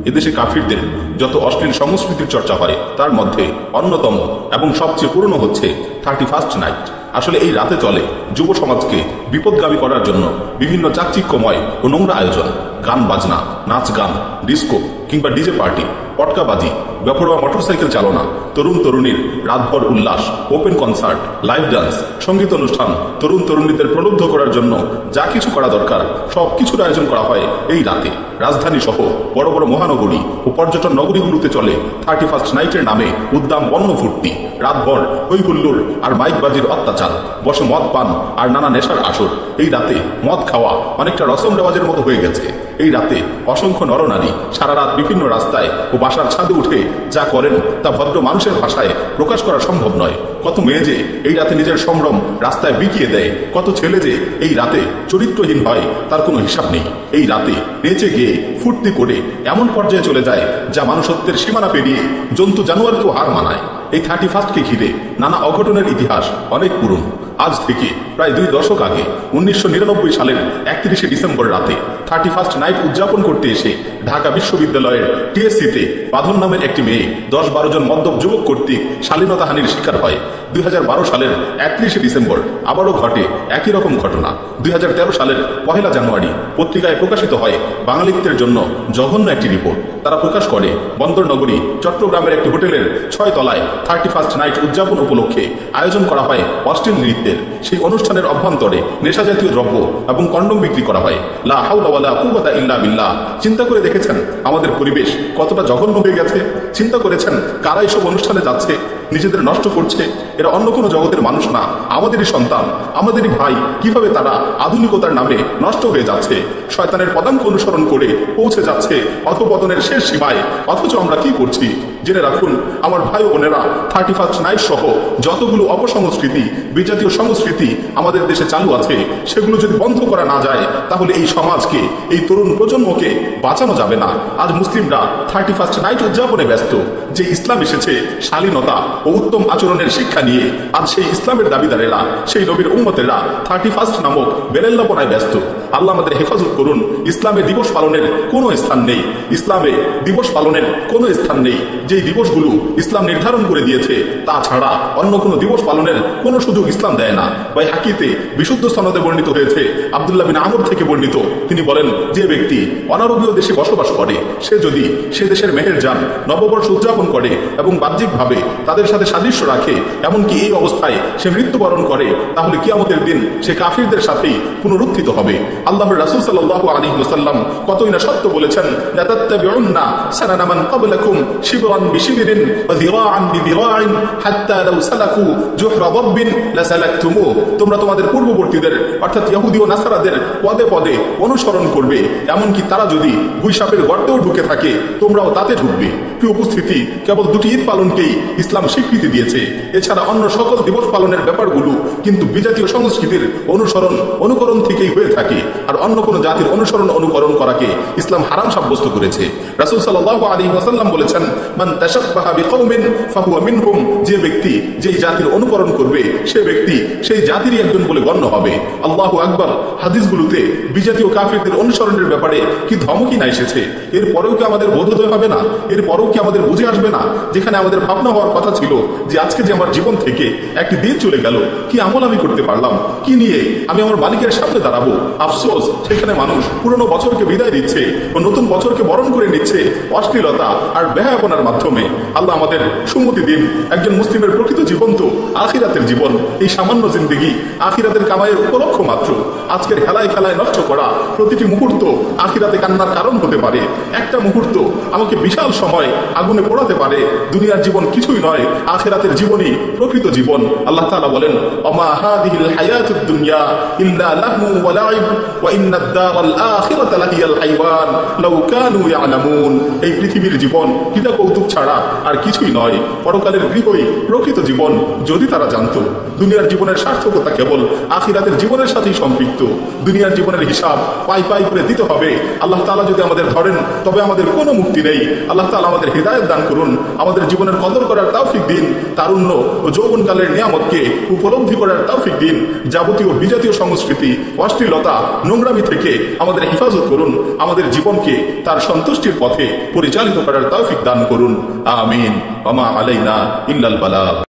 এদেশে কাফিরদের যত অশ্লীল সংস্কৃতির চর্চা হয় তার মধ্যে অন্যতম এবং সবচেয়ে পুরনো হচ্ছে 31st নাইট। আসলে এই রাতে চলে যুব সমাজকে বিপদগামী করার জন্য বিভিন্ন চাকচিক্যময় ও নোংরা আয়োজন, গান বাজনা, নাচ গান, ডিস্কো কিংবা ডিজে পার্টি, পটকাবাজি, বেপরোয়া মোটরসাইকেল চালনা, তরুণ তরুণীর রাতভর উল্লাস, ওপেন কনসার্ট, লাইভ ডান্স, সঙ্গীত অনুষ্ঠান, তরুণ তরুণীদের প্রলুব্ধ করার জন্য যা কিছু করা দরকার সব কিছুর আয়োজন করা হয় এই রাতে। রাজধানী সহ বড় বড় মহানগরী ও পর্যটন নগরীগুলোতে চলে 31st নাইটের নামে উদ্দাম বন্য ফুর্তি, রাতভর হই হুল্লোড় আর মাইকবাজির অত্যাচার, বসে মদ পান আর নানা নেশার আসর। এই রাতে মদ খাওয়া অনেকটা রসম রেওয়াজের মতো হয়ে গেছে। এই রাতে অসংখ্য নরনারী সারা রাত বিভিন্ন রাস্তায় ও বাসার ছাদে উঠে যা করেন তা ভদ্র মানুষের ভাষায় প্রকাশ করা সম্ভব নয়। কত মেয়ে যে এই রাতে নিজের সম্ভ্রম রাস্তায় বিকিয়ে দেয়, কত ছেলে যে এই রাতে চরিত্রহীন হয় তার কোনো হিসাব নেই। এই রাতে নেচে গিয়ে ফুর্তি করে এমন পর্যায়ে চলে যায় যা মানুষত্বের সীমানা পেরিয়ে জন্তু জানোয়ারকেও হার মানায়। এই 31কে ঘিরে নানা অঘটনের ইতিহাস অনেক পুরনো। আজ থেকে প্রায় 2 দশক আগে 1999 সালের 31শে ডিসেম্বর রাতে 31st নাইট উদযাপন করতে এসে ঢাকা বিশ্ববিদ্যালয়ের টিএসসিতে বাঁধন নামের একটি মেয়ে 10-12 জন মদ্যপ যুবক কর্তৃক শালীনতাহানির শিকার হয়। 2012 সালের 31শে ডিসেম্বর আবারও ঘটে একই রকম ঘটনা। 2013 সালের 1 জানুয়ারি পত্রিকায় প্রকাশিত হয় বাঙালিত্বের জন্য জঘন্য একটি রিপোর্ট। তারা প্রকাশ করে বন্দর নগরী চট্টগ্রামের একটি হোটেলের 6 তলায় 31st নাইট উদযাপন উপলক্ষে আয়োজন করা হয় অশ্লীল নৃত্যের। সেই অনুষ্ঠানের অভ্যন্তরে নেশা জাতীয় দ্রব্য এবং কন্ডম বিক্রি করা হয়। লা হাওলা ওয়ালা কুওয়াতা ইল্লা বিল্লাহ। চিন্তা করে দেখেছেন আমাদের পরিবেশ কতটা জঘন্য হয়ে গেছে? চিন্তা করেছেন কারা এসব অনুষ্ঠানে যাচ্ছে, নিজেদের নষ্ট করছে? এরা অন্য কোনো জগতের মানুষ না, আমাদেরই সন্তান, আমাদেরই ভাই। কিভাবে তারা আধুনিকতার নামে নষ্ট হয়ে যাচ্ছে, শয়তানের পদাঙ্ক অনুসরণ করে পৌঁছে যাচ্ছে অধপতনের শেষ সীমায়। অথচ আমরা কি করছি? জেনে রাখুন আমার ভাই বোনেরা, 31st নাইট সহ যতগুলো অপসংস্কৃতি, বিজাতীয় সংস্কৃতি আমাদের দেশে চালু আছে, সেগুলো যদি বন্ধ করা না যায় তাহলে এই সমাজকে, এই তরুণ প্রজন্মকে বাঁচানো যাবে না। আজ মুসলিমরা 31st নাইট উদযাপনে ব্যস্ত। যে ইসলাম এসেছে শালীনতা ও উত্তম আচরণের শিক্ষা নিয়ে, আজ সেই ইসলামের দাবিদারেরা, সেই নবীর উম্মতেরা 31st নামক বেরেল্লাপনায় ব্যস্ত। আল্লাহ আমাদের হেফাজত করুন। ইসলামে দিবস পালনের কোনো স্থান নেই, ইসলামে দিবস পালনের কোনো স্থান নেই। যেই দিবসগুলো ইসলাম নির্ধারণ করে দিয়েছে তা ছাড়া অন্য কোনো দিবস পালনের কোনো সুযোগ ইসলাম দেয় না। বাইহাকিতে বিশুদ্ধ সনদে বর্ণিত হয়েছে, আব্দুল্লাহ বিন আমর থেকে বর্ণিত, তিনি বলেন, যে ব্যক্তি অনারবীয় দেশে বসবাস করে সে যদি সে দেশের মেহেরজান নববর্ষ উদযাপন করে এবং বাহ্যিকভাবে তাদের সাথে সাদৃশ্য রাখে, এমনকি এই অবস্থায় সে মৃত্যুবরণ করে, তাহলে কিয়ামতের দিন সে কাফিরদের সাথেই পুনরুত্থিত হবে। আল্লাহর রাসূল সাল্লাল্লাহু আলাইহি ওয়াসাল্লাম কতই না সত্য বলেছেন, লা তাত্তাবিউন্না সানানা মান ক্বাবলাকুম শিবরান বিশিবরিন ওয়া যিরাআন বিযিরা'ইন হাত্তা লাউ সালাকু জুহরা দাব্বিন লাসালাকতুমু। তোমরা তোমাদের পূর্ববর্তীদের অর্থাৎ ইহুদি ও নাসারাদের পদে পদে অনুসরণ করবে, এমনকি তারা যদি গুইসাপের গর্তেও ঢুকে থাকে তোমরাও তাতে ঢুকবে। প্রিয় উপস্থিতি, কেবল 2টি ঈদ পালনকেই ইসলাম স্বীকৃতি দিয়েছে। এছাড়া অন্য সকল দিবস পালনের ব্যাপারগুলো কিন্তু বিজাতীয় সংস্কৃতির অনুকরণ থেকেই হয়ে থাকে। আর অন্য কোনো জাতির অনুকরণ করাকে ইসলাম হারাম সাব্যস্ত করেছে। রাসূল সাল্লাল্লাহু আলাইহি ওয়াসাল্লাম বলেছেন, মান তাশাব্বাহা বিকওমিন ফাহুয়া মিনহুম। যে ব্যক্তি যেই জাতির অনুকরণ করবে সে ব্যক্তি সেই জাতিরই একজন বলে গণ্য হবে। আল্লাহু আকবার। হাদিসগুলোতে বিজাতীয় কাফিরদের অনুসরণের ব্যাপারে কি ধমকি না এসেছে! এরপরেও কি আমাদের বোধোদয় হবে না? এরপরেও কি আমাদের বুঝে আসবে না? যেখানে আমাদের ভাবনা হওয়ার কথা ছিল যে আজকে যে আমার জীবন থেকে একটি দিন চলে গেল, কি আমল আমি করতে পারলাম, কি নিয়ে আমি আমার মালিকের সামনে দাঁড়াবো। আফসোস, সেখানে মানুষ পুরনো বছরকে বিদায় দিচ্ছে ও নতুন বছরকে বরণ করে নিচ্ছে অশ্লীলতা আর বেহায়াপনার মাধ্যমে। আল্লাহ আমাদের সুমতি দিন। একজন মুসলিমের প্রকৃত জীবন তো আখিরাতের জীবন। এই সামান্য জিন্দেগি আখিরাতের কামাইয়ের উপলক্ষ মাত্র। আজকের খেলায় খেলায় নষ্ট করা প্রতিটি মুহূর্ত আখিরাতে কান্নার কারণ হতে পারে। একটা মুহূর্ত আমাকে বিশাল সময় আগুনে পোড়াতে পারে। দুনিয়ার জীবন কিছুই নয়, আখিরাতের জীবনই প্রকৃত জীবন। আল্লাহ তাআলা বলেন, ওমা হাদিহিল হায়াতুদ দুনিয়া ইল্লা লাহু ওয়া লাইব ওয়া ইন্নাদ দারাল আখিরাতা লাহিয়াল হাইওয়ান লাউ কানু ইয়ালামুন। এই পৃথিবীর জীবন ক্রীড়া কৌতুক ছাড়া আর কিছুই নয়। পরকালের গৃহই প্রকৃত জীবন, যদি তারা জানতো। দুনিয়ার জীবনের সার্থকতা কেবল আখিরাতের জীবনের সাথেই সম্পৃক্ত। দুনিয়ার জীবনের হিসাব পাই পাই করে দিতে হবে। আল্লাহ তাআলা যদি আমাদের ধরেন তবে আমাদের কোনো মুক্তি নেই। আল্লাহ তাআলা আমাদের হিদায়াত দান করুন, আমাদের জীবনের কদর করার তৌফিক তৌফিক দিন, তারুণ্য ও যৌবনকালের নিয়ামতকে উপলব্ধি করার তৌফিক দিন। যাবতীয় বিজাতীয় সংস্কৃতি, অশ্লীলতা, নোংরামি থেকে আমাদের হেফাজত করুন। আমাদের জীবনকে তার সন্তুষ্টির পথে পরিচালিত করার তৌফিক দান করুন। আমিন। ওয়া মা আলাইনা ইল্লাল বালাগ।